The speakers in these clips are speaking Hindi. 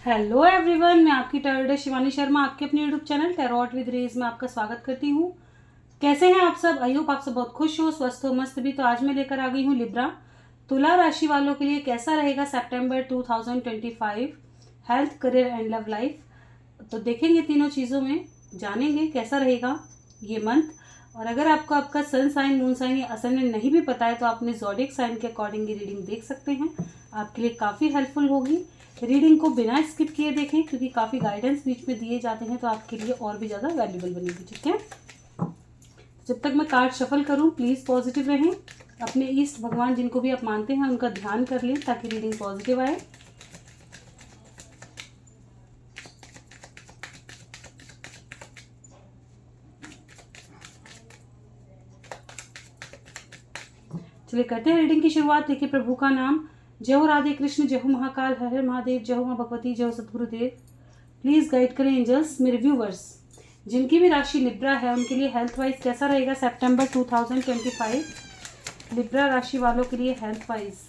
हेलो एवरीवन, मैं आपकी टैरोट शिवानी शर्मा आपके अपने यूट्यूब चैनल टैरोट विद रेज में आपका स्वागत करती हूँ। कैसे हैं आप सब? आई होप आप सब बहुत खुश हो, स्वस्थ हो, मस्त भी। तो आज मैं लेकर आ गई हूँ लिब्रा तुला राशि वालों के लिए कैसा रहेगा सितंबर 2025 health, career and love life. तो देखेंगे तीनों चीज़ों में, जानेंगे कैसा रहेगा ये मंथ। और अगर आपको आपका सन साइन, मून साइन या असेंडेंट नहीं भी पता है तो आप अपने ज़ोडिएक साइन के अकॉर्डिंग ये रीडिंग देख सकते हैं। आपके लिए काफ़ी हेल्पफुल होगी। रीडिंग को बिना स्किप किए देखें क्योंकि काफ़ी गाइडेंस बीच में दिए जाते हैं तो आपके लिए और भी ज़्यादा वैल्यूबल बनेगी। ठीक है, जब तक मैं कार्ड शफल करूं प्लीज़ पॉजिटिव रहें। अपने ईष्ट भगवान जिनको भी आप मानते हैं उनका ध्यान कर लें ताकि रीडिंग पॉजिटिव आए। चलिए करते हैं रीडिंग की शुरुआत। देखिए, प्रभु का नाम। जय हो राधे कृष्ण, जय हो महाकाल, हर हर महादेव, जय हो माँ भगवती, जय हो सद्गुरुदेव। प्लीज़ गाइड करें एंजल्स मेरे व्यूवर्स। जिनकी भी राशि लिब्रा है उनके लिए हेल्थ वाइज कैसा रहेगा सितंबर 2025। लिब्रा राशि वालों के लिए हेल्थ वाइज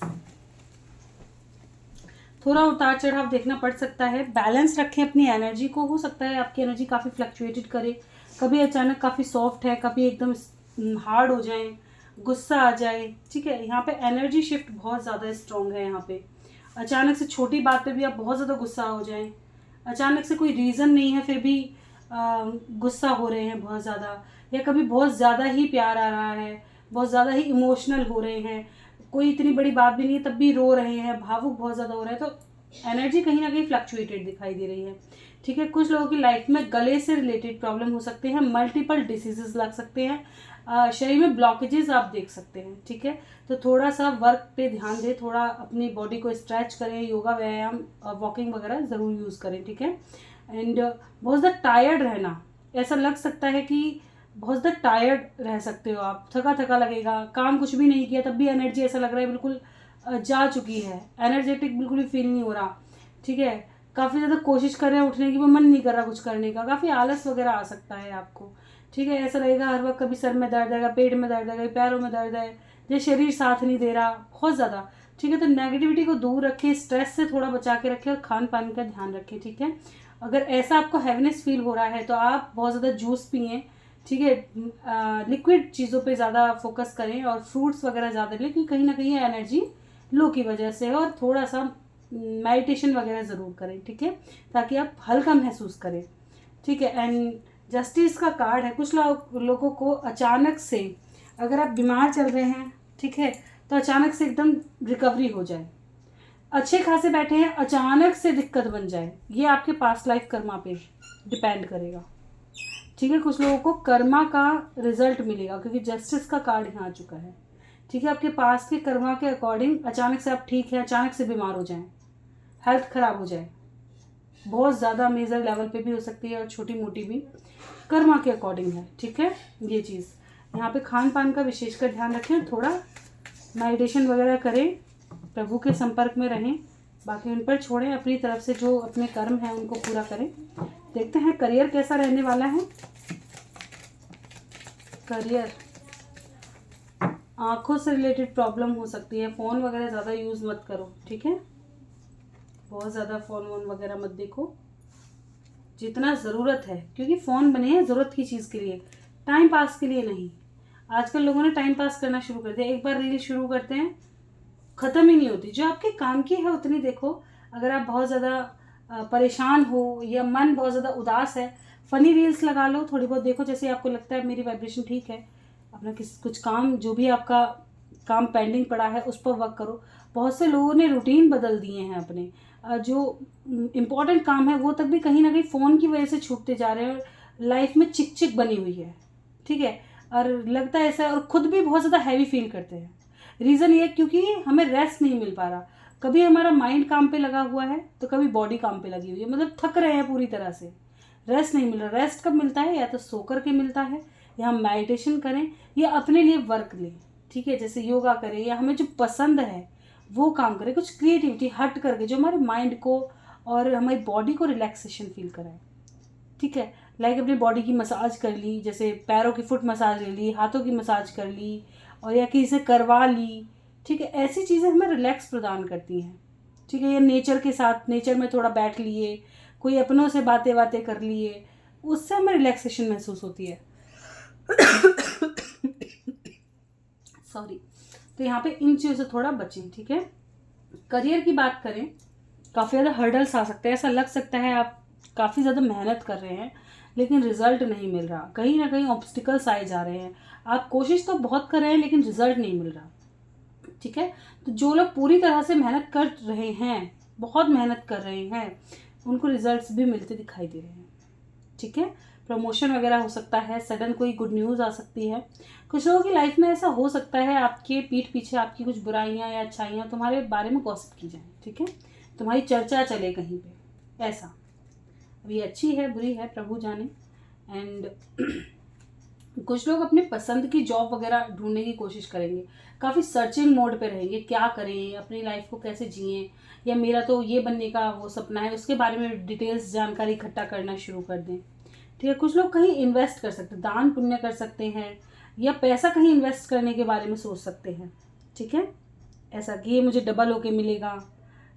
थोड़ा उतार चढ़ाव देखना पड़ सकता है। बैलेंस रखें अपनी एनर्जी को। हो सकता है आपकी एनर्जी काफ़ी फ्लक्चुएटेड करे, कभी अचानक काफ़ी सॉफ्ट है, कभी एकदम हार्ड हो जाए, गुस्सा आ जाए। ठीक है, यहाँ पे एनर्जी शिफ्ट बहुत ज़्यादा स्ट्रॉन्ग है। यहाँ पे अचानक से छोटी बात पे भी आप बहुत ज़्यादा गुस्सा हो जाएं, अचानक से कोई रीज़न नहीं है फिर भी गुस्सा हो रहे हैं बहुत ज़्यादा, या कभी बहुत ज़्यादा ही प्यार आ रहा है, बहुत ज़्यादा ही इमोशनल हो रहे हैं, कोई इतनी बड़ी बात भी नहीं है तब भी रो रहे हैं, भावुक बहुत ज़्यादा हो रहा है। तो एनर्जी कहीं ना कहीं फ्लक्चुएटेड दिखाई दे रही है। ठीक है, कुछ लोगों की लाइफ में गले से रिलेटेड प्रॉब्लम हो सकते हैं, मल्टीपल डिसीजेस लग सकते हैं, शरीर में ब्लॉकेजेस आप देख सकते हैं। ठीक है, तो थोड़ा सा वर्क पे ध्यान दें, थोड़ा अपनी बॉडी को स्ट्रेच करें, योगा व्यायाम वॉकिंग वगैरह ज़रूर यूज़ करें। ठीक है, एंड बहुत ज़्यादा टायर्ड रहना, ऐसा लग सकता है कि बहुत ज़्यादा टायर्ड रह सकते हो आप, थका थका लगेगा, काम कुछ भी नहीं किया तब भी एनर्जी ऐसा लग रहा है बिल्कुल जा चुकी है, एनर्जेटिक बिल्कुल भी फील नहीं हो रहा। ठीक है, काफ़ी ज़्यादा कोशिश कर रहे हैं उठने की, वो मन नहीं कर रहा कुछ करने का, काफ़ी आलस वगैरह आ सकता है आपको। ठीक है, ऐसा लगेगा हर वक्त कभी सर में दर्द है, पेट में दर्द है, पैरों में दर्द है, जैसे शरीर साथ नहीं दे रहा बहुत ज़्यादा। ठीक है, तो नेगेटिविटी को दूर रखें, स्ट्रेस से थोड़ा बचा के रखें और खान पान का ध्यान रखें। ठीक है, अगर ऐसा आपको हैवीनेस फील हो रहा है तो आप बहुत ज़्यादा जूस पिएं। ठीक है, लिक्विड चीज़ों पे ज़्यादा फोकस करें और फ्रूट्स वगैरह ज़्यादा लें क्योंकि कहीं ना कहीं एनर्जी लो की वजह से है। और थोड़ा सा मेडिटेशन वगैरह ज़रूर करें। ठीक है, ताकि आप हल्का महसूस करें। ठीक है, एंड जस्टिस का कार्ड है। कुछ लोगों को अचानक से, अगर आप बीमार चल रहे हैं, ठीक है, तो अचानक से एकदम रिकवरी हो जाए, अच्छे खासे बैठे हैं, अचानक से दिक्कत बन जाए, ये आपके पास्ट लाइफ कर्मा पे डिपेंड करेगा। ठीक है, कुछ लोगों को कर्मा का रिजल्ट मिलेगा क्योंकि जस्टिस का कार्ड यहाँ आ चुका है। ठीक है, आपके पास के कर्मा के अकॉर्डिंग अचानक से आप ठीक है, अचानक से बीमार हो जाएं, हेल्थ खराब हो जाए, बहुत ज़्यादा मेजर लेवल पे भी हो सकती है और छोटी मोटी भी, कर्मा के अकॉर्डिंग है। ठीक है, ये चीज़ यहाँ पे खान पान का विशेषकर ध्यान रखें, थोड़ा मेडिटेशन वगैरह करें, प्रभु के संपर्क में रहें, बाकी उन पर छोड़ें, अपनी तरफ से जो अपने कर्म हैं उनको पूरा करें। देखते हैं करियर कैसा रहने वाला है। करियर, आँखों से रिलेटेड प्रॉब्लम हो सकती है, फ़ोन वगैरह ज़्यादा यूज़ मत करो। ठीक है, बहुत ज़्यादा फ़ोन वोन वगैरह मत देखो, जितना ज़रूरत है, क्योंकि फ़ोन बने हैं ज़रूरत की चीज़ के लिए, टाइम पास के लिए नहीं। आजकल लोगों ने टाइम पास करना शुरू कर दिया, एक बार रील शुरू करते हैं ख़त्म ही नहीं होती। जो आपके काम की है उतनी देखो। अगर आप बहुत ज़्यादा परेशान हो या मन बहुत ज़्यादा उदास है, फ़नी रील्स लगा लो, थोड़ी बहुत देखो, जैसे आपको लगता है मेरी वाइब्रेशन ठीक है, अपना कुछ काम, जो भी आपका काम पेंडिंग पड़ा है उस पर वर्क करो। बहुत से लोगों ने रूटीन बदल दिए हैं अपने, जो इम्पोर्टेंट काम है वो तक भी कहीं ना कहीं फ़ोन की वजह से छूटते जा रहे हैं और लाइफ में चिक चिक बनी हुई है। ठीक है, और लगता है ऐसा, और खुद भी बहुत ज़्यादा हैवी फील करते हैं। रीज़न ये क्योंकि हमें रेस्ट नहीं मिल पा रहा, कभी हमारा माइंड काम पे लगा हुआ है तो कभी बॉडी काम पे लगी हुई है, मतलब थक रहे हैं पूरी तरह से, रेस्ट नहीं मिल रहा। रेस्ट कब मिलता है? या तो सो करके मिलता है, या हम मेडिटेशन करें, या अपने लिए वर्क लें। ठीक है, जैसे योगा करें, या हमें जो पसंद है वो काम करें, कुछ क्रिएटिविटी हट करके जो हमारे माइंड को और हमारी बॉडी को रिलैक्सेशन फील कराए। ठीक है, लाइक अपनी बॉडी की मसाज कर ली, जैसे पैरों की फुट मसाज ले ली, हाथों की मसाज कर ली, और या किसी से करवा ली। ठीक है, ऐसी चीज़ें हमें रिलैक्स प्रदान करती हैं। ठीक है, या नेचर के साथ, नेचर में थोड़ा बैठ लिए, कोई अपनों से बातें बातें कर लिए, उससे हमें रिलैक्सेशन महसूस होती है। सॉरी। तो यहाँ पे इन चीज़ों से थोड़ा बचें, ठीक है। करियर की बात करें, काफ़ी ज़्यादा हर्डल्स आ सकते हैं, ऐसा लग सकता है आप काफ़ी ज़्यादा मेहनत कर रहे हैं लेकिन रिजल्ट नहीं मिल रहा, कहीं ना कहीं ऑब्स्टिकल्स आए जा रहे हैं, आप कोशिश तो बहुत कर रहे हैं लेकिन रिजल्ट नहीं मिल रहा, ठीक है। तो जो लोग पूरी तरह से मेहनत कर रहे हैं, बहुत मेहनत कर रहे हैं, उनको रिजल्ट्स भी मिलते दिखाई दे रहे हैं, ठीक है। प्रमोशन वगैरह हो सकता है, सडन कोई गुड न्यूज़ आ सकती है। कुछ लोगों की लाइफ में ऐसा हो सकता है आपके पीठ पीछे आपकी कुछ बुराइयां या अच्छाइयां तुम्हारे बारे में गॉसिप की जाए, ठीक है, तुम्हारी चर्चा चले कहीं पे, ऐसा। अब ये अच्छी है बुरी है प्रभु जाने। एंड कुछ लोग अपने पसंद की जॉब वगैरह ढूंढने की कोशिश करेंगे, काफ़ी सर्चिंग मोड पे रहेंगे, क्या करें, अपनी लाइफ को कैसे जिएं, या मेरा तो ये बनने का वो सपना है, उसके बारे में डिटेल्स जानकारी इकट्ठा करना शुरू कर दें, ठीक है। कुछ लोग कहीं इन्वेस्ट कर सकते हैं, दान पुण्य कर सकते हैं, या पैसा कहीं इन्वेस्ट करने के बारे में सोच सकते हैं, ठीक है। ऐसा कि ये मुझे डबल होके मिलेगा,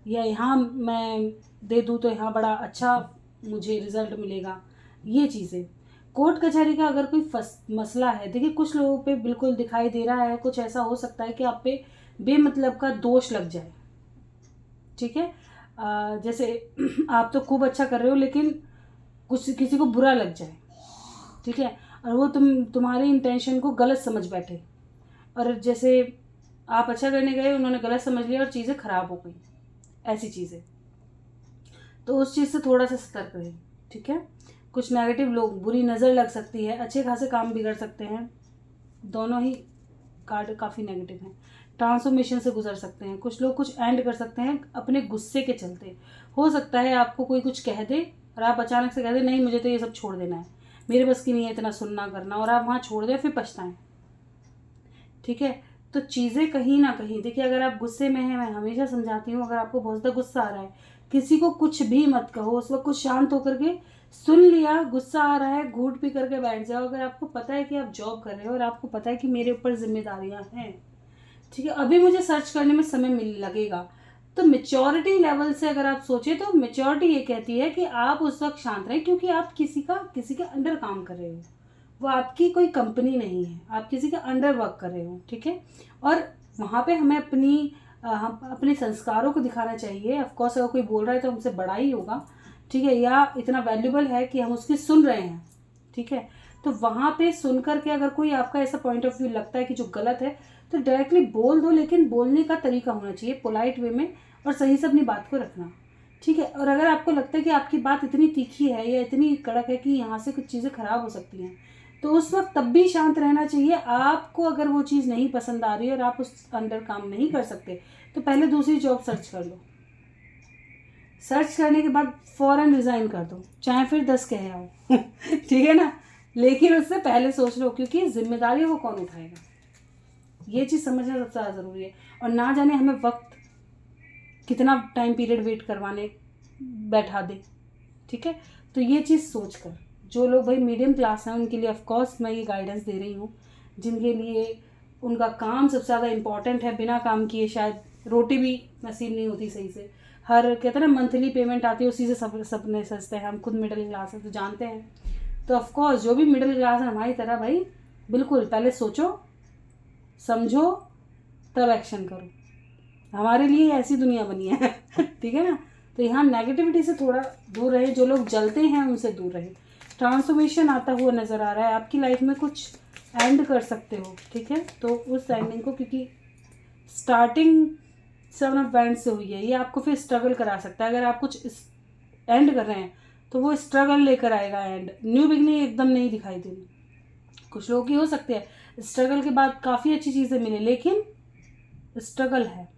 या यहाँ मैं दे दूँ तो यहाँ बड़ा अच्छा मुझे रिजल्ट मिलेगा, ये चीज़ें। कोर्ट कचहरी का अगर कोई मसला है, देखिए कुछ लोगों पे बिल्कुल दिखाई दे रहा है, कुछ ऐसा हो सकता है कि आप पे बेमतलब का दोष लग जाए, ठीक है। जैसे आप तो खूब अच्छा कर रहे हो लेकिन कुछ किसी को बुरा लग जाए, ठीक है, और वो तुम्हारी इंटेंशन को गलत समझ बैठे, और जैसे आप अच्छा करने गए उन्होंने गलत समझ लिया और चीज़ें खराब हो गई, ऐसी चीज़ें। तो उस चीज़ से थोड़ा सा सतर्क रहें, ठीक है। कुछ नेगेटिव लोग, बुरी नज़र लग सकती है, अच्छे खासे काम बिगड़ सकते हैं, दोनों ही कार्ड काफ़ी नेगेटिव हैं। ट्रांसफॉर्मेशन से गुजर सकते हैं, कुछ लोग कुछ एंड कर सकते हैं अपने गुस्से के चलते। हो सकता है आपको कोई कुछ कह दे और आप अचानक से कह दे नहीं मुझे तो ये सब छोड़ देना है, मेरे बस की नहीं है इतना सुनना करना, और आप वहाँ छोड़ दें फिर पछताएं, ठीक है। तो चीज़ें कहीं ना कहीं, देखिए अगर आप गुस्से में हैं, मैं हमेशा समझाती हूँ, अगर आपको बहुत ज़्यादा गुस्सा आ रहा है, किसी को कुछ भी मत कहो, उस वक्त कुछ शांत होकर के सुन लिया, गुस्सा आ रहा है घूट पी करके बैठ जाओ। अगर आपको पता है कि आप जॉब कर रहे हो और आपको पता है कि मेरे ऊपर जिम्मेदारियां हैं, ठीक है, अभी मुझे सर्च करने में समय मिल लगेगा, तो मेच्योरिटी लेवल से अगर आप सोचे तो मेच्योरिटी ये कहती है कि आप उस वक्त शांत रहें, क्योंकि आप किसी के अंडर काम कर रहे हो, वो आपकी कोई कंपनी नहीं है, आप किसी के अंडर वर्क कर रहे हो, ठीक है। और वहाँ पे हमें हम अपने संस्कारों को दिखाना चाहिए। ऑफ कोर्स अगर कोई बोल रहा है तो हमसे बड़ा ही होगा, ठीक है, या इतना वैल्यूबल है कि हम उसकी सुन रहे हैं, ठीक है। तो वहाँ पे सुन करके अगर कोई आपका ऐसा पॉइंट ऑफ व्यू लगता है कि जो गलत है तो डायरेक्टली बोल दो, लेकिन बोलने का तरीका होना चाहिए पोलाइट वे में, और सही से अपनी बात को रखना, ठीक है। और अगर आपको लगता है कि आपकी बात इतनी तीखी है या इतनी कड़क है कि यहाँ से कुछ चीज़ें खराब हो सकती हैं, तो उस वक्त तब भी शांत रहना चाहिए। आपको अगर वो चीज़ नहीं पसंद आ रही है और आप उस अंडर काम नहीं कर सकते तो पहले दूसरी जॉब सर्च कर लो, सर्च करने के बाद फ़ौरन रिज़ाइन कर दो, चाहे फिर 10 कह आओ ठीक है ना, लेकिन उससे पहले सोच लो, क्योंकि जिम्मेदारी वो कौन उठाएगा, ये चीज़ समझना सबसे ज़्यादा ज़रूरी है। और ना जाने हमें वक्त कितना टाइम पीरियड वेट करवाने बैठा दे, ठीक है। तो ये चीज़ सोच कर, जो लोग भाई मीडियम क्लास हैं उनके लिए ऑफ कोर्स मैं ये गाइडेंस दे रही हूँ, जिनके लिए उनका काम सबसे ज़्यादा इम्पॉर्टेंट है, बिना काम किए शायद रोटी भी नसीब नहीं होती सही से, हर कहते हैं ना मंथली पेमेंट आती है उसी से सपने सजते हैं, हम खुद मिडिल क्लास है तो जानते हैं। तो ऑफ कोर्स जो भी मिडिल क्लास है हमारी तरह, भाई बिल्कुल पहले सोचो समझो तब एक्शन करो, हमारे लिए ऐसी दुनिया बनी है ठीक है ना। तो यहाँ नेगेटिविटी से थोड़ा दूर रहे, जो लोग जलते हैं उनसे दूर रहे। ट्रांसफॉर्मेशन आता हुआ नज़र आ रहा है, आपकी लाइफ में कुछ एंड कर सकते हो, ठीक है। तो उस एंडिंग को, क्योंकि स्टार्टिंग 7 ऑफ वैंड्स से हुई है, ये आपको फिर स्ट्रगल करा सकता है। अगर आप कुछ एंड कर रहे हैं तो वो स्ट्रगल लेकर आएगा एंड, न्यू बिगनिंग एकदम नहीं दिखाई देगी। कुछ लोगों की हो सकती है स्ट्रगल के बाद काफ़ी अच्छी चीज़ें मिले, लेकिन स्ट्रगल है,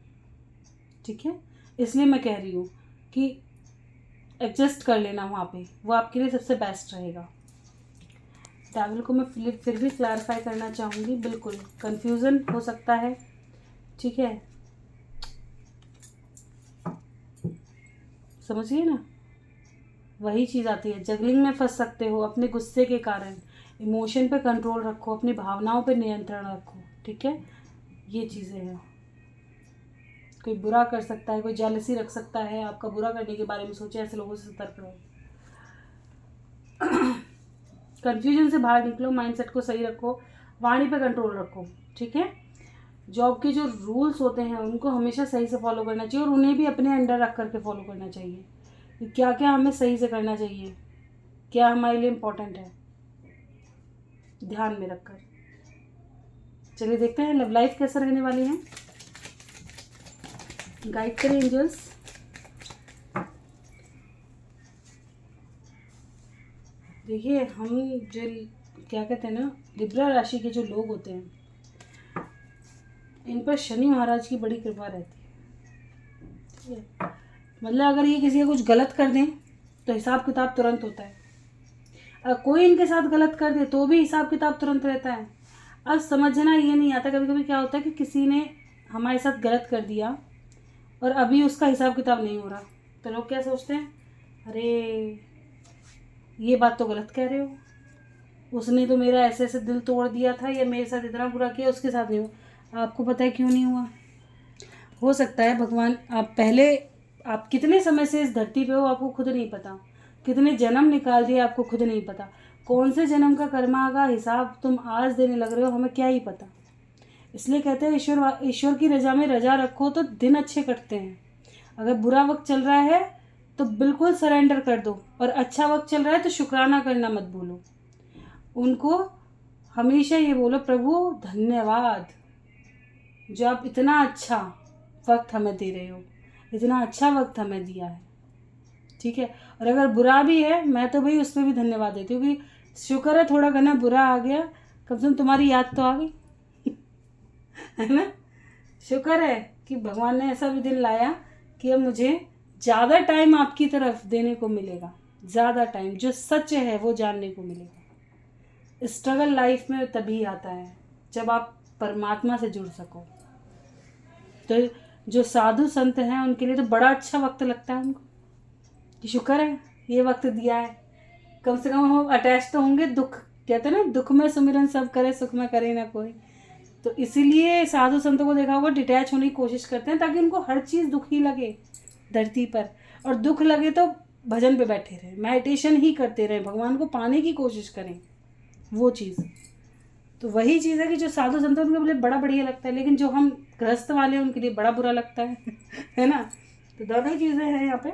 ठीक है। इसलिए मैं कह रही हूँ कि एडजस्ट कर लेना वहाँ पे, वो आपके लिए सबसे बेस्ट रहेगा। डेविल को मैं फिर भी क्लैरिफाई करना चाहूँगी, बिल्कुल कंफ्यूजन हो सकता है, ठीक है, समझिए ना, वही चीज़ आती है, जगलिंग में फंस सकते हो अपने गुस्से के कारण। इमोशन पे कंट्रोल रखो, अपनी भावनाओं पे नियंत्रण रखो, ठीक है, ये चीज़ें हैं। कोई बुरा कर सकता है, कोई जेलसी रख सकता है, आपका बुरा करने के बारे में सोचे, ऐसे लोगों से सतर्क रहो। कंफ्यूजन से बाहर निकलो, माइंडसेट को सही रखो, वाणी पे कंट्रोल रखो, ठीक है। जॉब के जो रूल्स होते हैं उनको हमेशा सही से फॉलो करना चाहिए, और उन्हें भी अपने अंडर रख करके फॉलो करना चाहिए कि क्या क्या हमें सही से करना चाहिए, क्या हमारे लिए इम्पोर्टेंट है, ध्यान में रखकर। चलिए देखते हैं लव लाइफ कैसा रहने वाली है। गाइड करें एंजल्स। देखिए, हम जो क्या कहते हैं ना, लिब्रा राशि के जो लोग होते हैं, इन पर शनि महाराज की बड़ी कृपा रहती है, ठीक है। मतलब अगर ये किसी का कुछ गलत कर दें तो हिसाब किताब तुरंत होता है, अगर कोई इनके साथ गलत कर दे तो भी हिसाब किताब तुरंत रहता है। अब समझना ये नहीं आता, कभी कभी क्या होता है कि किसी ने हमारे साथ गलत कर दिया और अभी उसका हिसाब किताब नहीं हो रहा, तो लोग क्या सोचते हैं, अरे ये बात तो गलत कह रहे हो, उसने तो मेरा ऐसे ऐसे दिल तोड़ दिया था, या मेरे साथ इतना बुरा किया, उसके साथ नहीं हुआ। आपको पता है क्यों नहीं हुआ? हो सकता है भगवान, आप कितने समय से इस धरती पे हो आपको खुद नहीं पता, कितने जन्म निकाल दिए आपको खुद नहीं पता, कौन से जन्म का कर्मा का हिसाब तुम आज देने लग रहे हो, हमें क्या ही पता। इसलिए कहते हैं ईश्वर की रजा में रजा रखो तो दिन अच्छे कटते हैं। अगर बुरा वक्त चल रहा है तो बिल्कुल सरेंडर कर दो, और अच्छा वक्त चल रहा है तो शुक्राना करना मत भूलो। उनको हमेशा ये बोलो, प्रभु धन्यवाद जो आप इतना अच्छा वक्त हमें दे रहे हो, इतना अच्छा वक्त हमें दिया है, ठीक है। और अगर बुरा भी है, मैं तो भाई उस पर भी धन्यवाद देती हूँ कि शुक्र है थोड़ा घना बुरा आ गया, कम से कम तुम्हारी याद तो आ गई है ना। शुक्र है कि भगवान ने ऐसा भी दिन लाया कि अब मुझे ज़्यादा टाइम आपकी तरफ देने को मिलेगा, ज़्यादा टाइम जो सच है वो जानने को मिलेगा। स्ट्रगल लाइफ में तभी आता है जब आप परमात्मा से जुड़ सको। तो जो साधु संत हैं उनके लिए तो बड़ा अच्छा वक्त लगता है उनको कि शुक्र है ये वक्त दिया है, कम से कम हम अटैच तो होंगे। दुख कहते हैं ना, दुख में सुमिरन सब करे, सुख में करे ना कोई। तो इसीलिए साधु संतों को देखा होगा डिटैच होने की कोशिश करते हैं, ताकि उनको हर चीज़ दुख ही लगे धरती पर, और दुख लगे तो भजन पे बैठे रहे, मेडिटेशन ही करते रहे, भगवान को पाने की कोशिश करें, वो चीज़। तो वही चीज़ है कि जो साधु संत उनके लिए बड़ा बढ़िया लगता है, लेकिन जो हम गृहस्थ वाले हैं उनके लिए बड़ा बुरा लगता है ना। तो दोनों चीज़ें हैं यहाँ पे।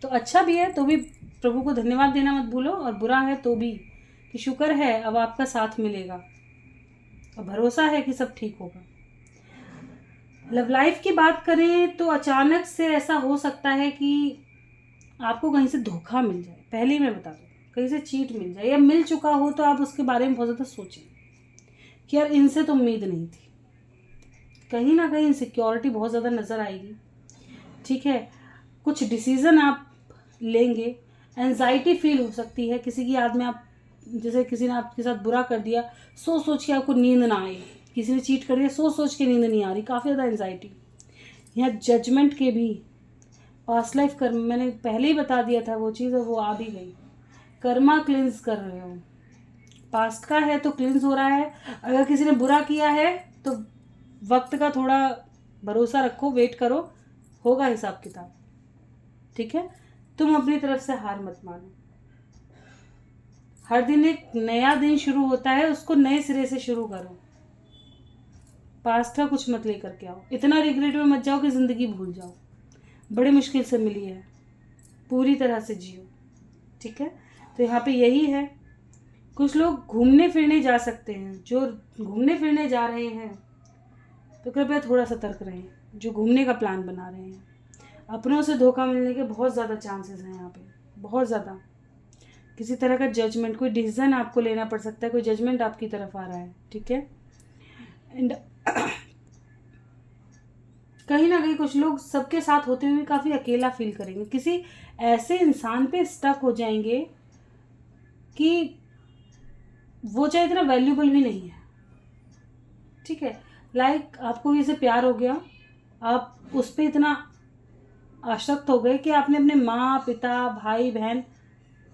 तो अच्छा भी है तो भी प्रभु को धन्यवाद देना मत भूलो, और बुरा है तो भी कि शुक्र है अब आपका साथ मिलेगा, और भरोसा है कि सब ठीक होगा। लव लाइफ की बात करें तो अचानक से ऐसा हो सकता है कि आपको कहीं से धोखा मिल जाए, पहले ही मैं बता दूँ, कहीं से चीट मिल जाए, या मिल चुका हो तो आप उसके बारे में बहुत ज़्यादा सोचें कि यार इनसे तो उम्मीद नहीं थी। कहीं ना कहीं इनसिक्योरिटी बहुत ज़्यादा नज़र आएगी, ठीक है। कुछ डिसीज़न आप लेंगे, एंजाइटी फील हो सकती है किसी की याद में। आप जैसे किसी ने आपके साथ बुरा कर दिया, सोच सोच के आपको नींद ना आए, किसी ने चीट कर दिया, सोच सोच के नींद नहीं आ रही, काफ़ी ज़्यादा एंजाइटी। यहाँ जजमेंट के भी पास्ट लाइफ कर्म, मैंने पहले ही बता दिया था वो चीज़, और वो आ भी गई। कर्मा क्लिंस कर रहे हो, पास्ट का है तो क्लिंस हो रहा है। अगर किसी ने बुरा किया है तो वक्त का थोड़ा भरोसा रखो, वेट करो, होगा हिसाब किताब, ठीक है। तुम अपनी तरफ से हार मत मानो। हर दिन एक नया दिन शुरू होता है, उसको नए सिरे से शुरू करो। पास्ट का कुछ मत लेकर के आओ, इतना रिग्रेट में मत जाओ कि ज़िंदगी भूल जाओ। बड़ी मुश्किल से मिली है, पूरी तरह से जियो, ठीक है। तो यहाँ पे यही है। कुछ लोग घूमने फिरने जा सकते हैं, जो घूमने फिरने जा रहे हैं तो कृपया थोड़ा सतर्क रहें। जो घूमने का प्लान बना रहे हैं, अपनों से धोखा मिलने के बहुत ज़्यादा चांसेस हैं यहाँ पे, बहुत ज़्यादा। किसी तरह का जजमेंट, कोई डिसीजन आपको लेना पड़ सकता है, कोई जजमेंट आपकी तरफ आ रहा है, ठीक है। एंड कहीं ना कहीं कुछ लोग सबके साथ होते हुए काफ़ी अकेला फील करेंगे, किसी ऐसे इंसान पे स्टक हो जाएंगे कि वो चाहे इतना वैल्यूबल भी नहीं है, ठीक है। लाइक आपको किसी से प्यार हो गया, आप उस पर इतना आसक्त हो गए कि आपने अपने माँ पिता भाई बहन,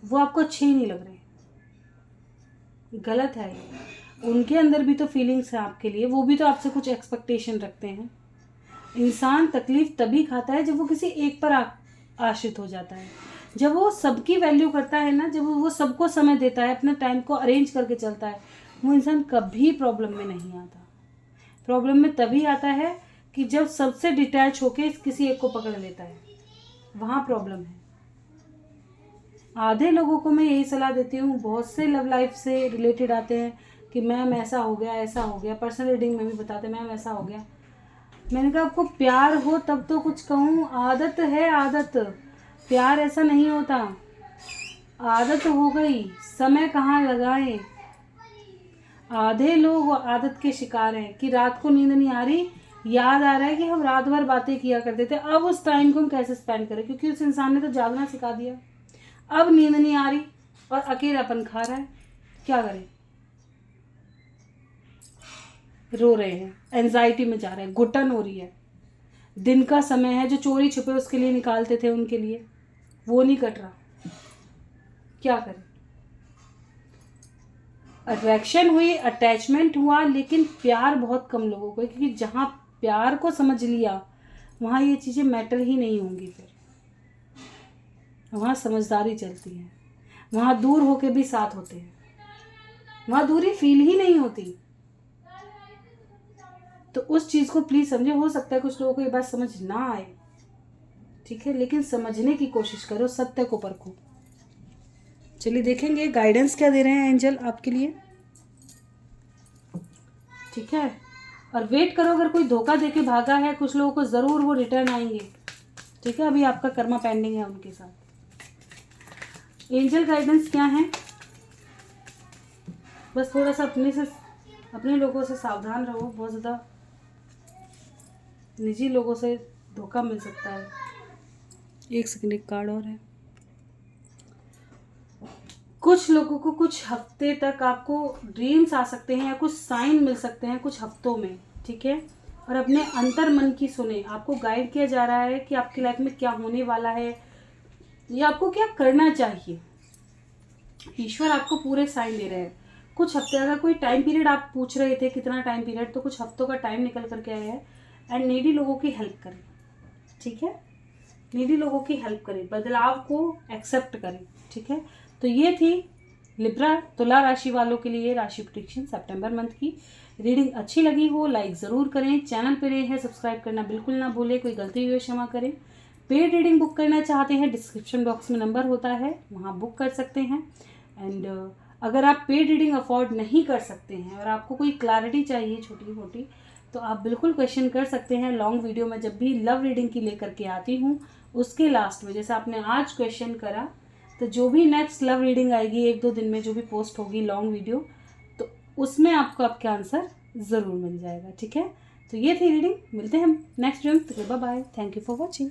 वो आपको अच्छे ही नहीं लग रहे। गलत है ये। उनके अंदर भी तो फीलिंग्स हैं आपके लिए, वो भी तो आपसे कुछ एक्सपेक्टेशन रखते हैं। इंसान तकलीफ तभी खाता है जब वो किसी एक पर आश्रित हो जाता है, जब वो सबकी वैल्यू करता है ना, जब वो सबको समय देता है, अपने टाइम को अरेंज करके चलता है, वो इंसान कभी प्रॉब्लम में नहीं आता। प्रॉब्लम में तभी आता है कि जब सबसे डिटैच होके किसी एक को पकड़ लेता है, वहाँ प्रॉब्लम है। आधे लोगों को मैं यही सलाह देती हूँ, बहुत से लव लाइफ से रिलेटेड आते हैं कि मैम ऐसा हो गया, ऐसा हो गया, पर्सनल रीडिंग में भी बताते मैम ऐसा हो गया। मैंने कहा आपको प्यार हो तब तो कुछ कहूँ, आदत है आदत, प्यार ऐसा नहीं होता, आदत हो गई, समय कहाँ लगाए। आधे लोग आदत के शिकार हैं कि रात को नींद नहीं आ रही, याद आ रहा है कि हम रात भर बातें किया करते थे, अब उस टाइम को हम कैसे स्पेंड करें, क्योंकि उस इंसान ने तो जागना सिखा दिया। अब नींद नहीं आ रही और अकेलापन खा रहा है, क्या करें, रो रहे हैं, एंजाइटी में जा रहे हैं, घुटन हो रही है, दिन का समय है जो चोरी छुपे उसके लिए निकालते थे उनके लिए, वो नहीं कट रहा, क्या करें। अट्रैक्शन हुई, अटैचमेंट हुआ, लेकिन प्यार बहुत कम लोगों को है, क्योंकि जहाँ प्यार को समझ लिया वहाँ ये चीज़ें मैटर ही नहीं होंगी, फिर वहाँ समझदारी चलती है, वहाँ दूर होके भी साथ होते हैं, वहाँ दूरी फील ही नहीं होती। तो उस चीज़ को प्लीज़ समझे। हो सकता है कुछ लोगों को ये बात समझ ना आए, ठीक है, लेकिन समझने की कोशिश करो, सत्य को परखो। चलिए देखेंगे गाइडेंस क्या दे रहे हैं एंजल आपके लिए, ठीक है। और वेट करो, अगर कोई धोखा देके भागा है कुछ लोगों को, ज़रूर वो रिटर्न आएंगे, ठीक है। अभी आपका कर्मा पेंडिंग है उनके साथ। एंजल गाइडेंस क्या है, बस थोड़ा सा अपने लोगों से सावधान रहो, बहुत ज़्यादा निजी लोगों से धोखा मिल सकता है। एक सेकंड, एक कार्ड और है। कुछ लोगों को कुछ हफ्ते तक आपको ड्रीम्स आ सकते हैं या कुछ साइन मिल सकते हैं कुछ हफ्तों में, ठीक है। और अपने अंतर मन की सुने, आपको गाइड किया जा रहा है कि आपकी लाइफ में क्या होने वाला है या आपको क्या करना चाहिए। ईश्वर आपको पूरे साइन दे रहे हैं। कुछ हफ्ते, अगर कोई टाइम पीरियड आप पूछ रहे थे कितना टाइम पीरियड, तो कुछ हफ्तों का टाइम निकल करके आया है। एंड नीडी लोगों की हेल्प करें, ठीक है, नीडी लोगों की हेल्प करें, बदलाव को एक्सेप्ट करें, ठीक है। तो ये थी लिब्रा तुला राशि वालों के लिए राशि प्रेडिक्शन सितंबर मंथ की। रीडिंग अच्छी लगी हो लाइक ज़रूर करें, चैनल पर नए हैं सब्सक्राइब करना बिल्कुल ना भूलें, कोई गलती हुई क्षमा करें। पेड रीडिंग बुक करना चाहते हैं, डिस्क्रिप्शन बॉक्स में नंबर होता है, वहाँ बुक कर सकते हैं। एंड अगर आप पेड रीडिंग अफोर्ड नहीं कर सकते हैं और आपको कोई क्लैरिटी चाहिए छोटी मोटी, तो आप बिल्कुल क्वेश्चन कर सकते हैं। लॉन्ग वीडियो में जब भी लव रीडिंग की लेकर के आती हूँ, उसके लास्ट में जैसे आपने आज क्वेश्चन करा, तो जो भी नेक्स्ट लव रीडिंग आएगी 1-2 दिन में जो भी पोस्ट होगी लॉन्ग वीडियो, तो उसमें आपको आपका आंसर ज़रूर मिल जाएगा, ठीक है। तो ये थी रीडिंग, मिलते हैं हम नेक्स्ट वीडियो में, bye bye, thank you for watching.